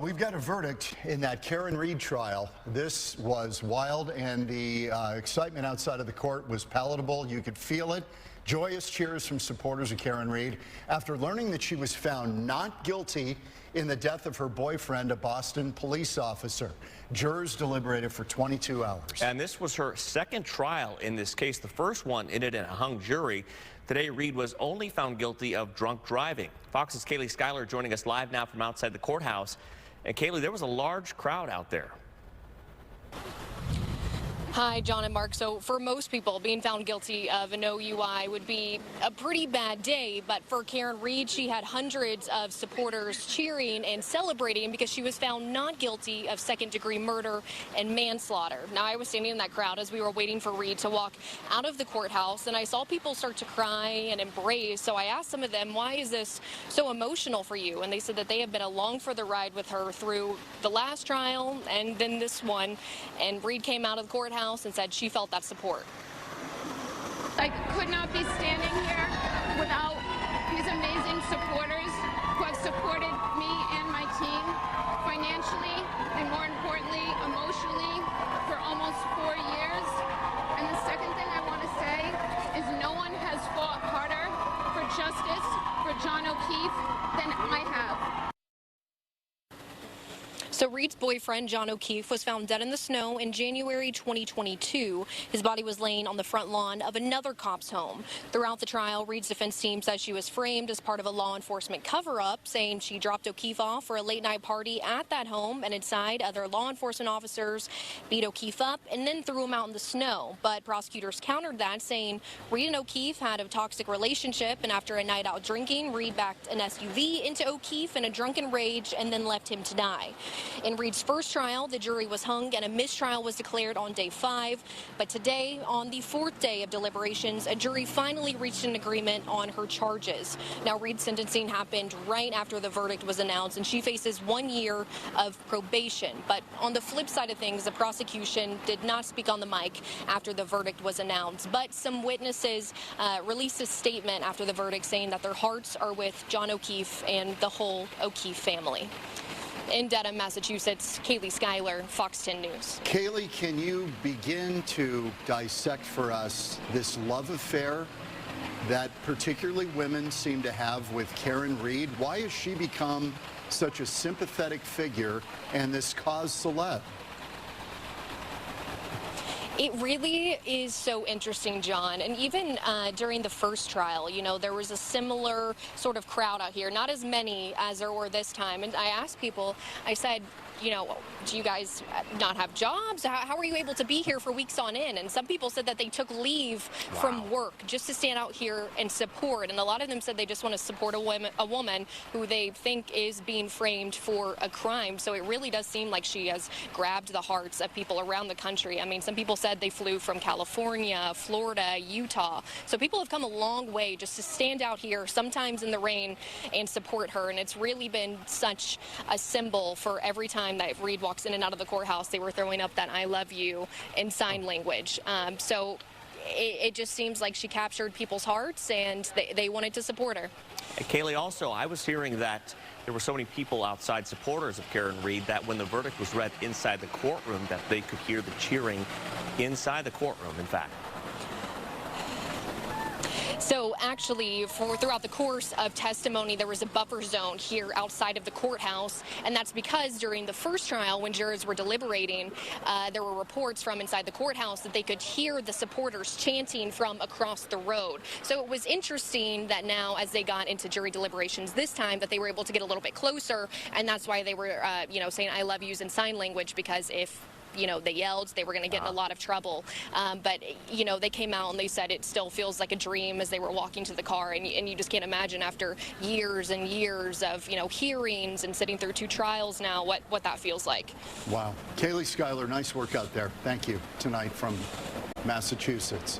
We've got a verdict in that Karen Read trial. This was wild, and the excitement outside of the court was palatable. You could feel it. Joyous cheers from supporters of Karen Read after learning that she was found not guilty in the death of her boyfriend, a Boston police officer. Jurors deliberated for 22 hours. And this was her second trial in this case. The first one ended in a hung jury. Today, Read was only found guilty of drunk driving. Fox's Kaylee Schuyler joining us live now from outside the courthouse. And Kaylee, there was a large crowd out there. Hi, John and Mark. So for most people, being found guilty of an OUI would be a pretty bad day. But for Karen Read, she had hundreds of supporters cheering and celebrating because she was found not guilty of second-degree murder and manslaughter. Now, I was standing in that crowd as we were waiting for Read to walk out of the courthouse, and I saw people start to cry and embrace. So I asked some of them, why is this so emotional for you? And they said that they have been along for the ride with her through the last trial and then this one. And Read came out of the courthouse and said she felt that support. I could not be standing here without these amazing supporters who have supported me and my team financially and, more importantly, emotionally for almost 4 years. And the second thing I want to say is no one has fought harder for justice for John O'Keefe than I have. So Read's boyfriend, John O'Keefe, was found dead in the snow in January 2022. His body was laying on the front lawn of another cop's home. Throughout the trial, Read's defense team says she was framed as part of a law enforcement cover-up, saying she dropped O'Keefe off for a late-night party at that home, and inside, other law enforcement officers beat O'Keefe up and then threw him out in the snow. But prosecutors countered that, saying Read and O'Keefe had a toxic relationship, and after a night out drinking, Read backed an SUV into O'Keefe in a drunken rage and then left him to die. In Read's first trial, the jury was hung and a mistrial was declared on day 5. But today, on the 4th day of deliberations, a jury finally reached an agreement on her charges. Now, Read's sentencing happened right after the verdict was announced, and she faces 1 year of probation. But on the flip side of things, the prosecution did not speak on the mic after the verdict was announced. But some witnesses released a statement after the verdict saying that their hearts are with John O'Keefe and the whole O'Keefe family. In Dedham, Massachusetts, Kaylee Schuyler, Fox 10 News. Kaylee, can you begin to dissect for us this love affair that particularly women seem to have with Karen Read? Why has she become such a sympathetic figure and this cause celeb? It really is so interesting, John. And even during the first trial, you know, there was a similar sort of crowd out here, not as many as there were this time. And I asked people, I said, you know, do you guys not have jobs? How are you able to be here for weeks on end? And some people said that they took leave from work just to stand out here and support. And a lot of them said they just want to support a woman who they think is being framed for a crime. So it really does seem like she has grabbed the hearts of people around the country. I mean, some people said they flew from California, Florida, Utah. So people have come a long way just to stand out here, sometimes in the rain, and support her. And it's really been such a symbol for every time that Read walks in and out of the courthouse, they were throwing up that I love you in sign language. So it just seems like she captured people's hearts, and they wanted to support her. And Kaylee, also, I was hearing that there were so many people outside, supporters of Karen Read, that when the verdict was read inside the courtroom, that they could hear the cheering inside the courtroom, in fact. So actually, throughout the course of testimony, there was a buffer zone here outside of the courthouse, and that's because during the first trial, when jurors were deliberating, there were reports from inside the courthouse that they could hear the supporters chanting from across the road. So it was interesting that now, as they got into jury deliberations this time, that they were able to get a little bit closer, and that's why they were, you know, saying "I love yous" in sign language, because if they yelled, they were going to get in a lot of trouble. But, they came out and they said it still feels like a dream as they were walking to the car. And you just can't imagine, after years and years of, hearings and sitting through 2 trials now, what that feels like. Wow. Kaylee Schuyler, nice work out there. Thank you tonight from Massachusetts.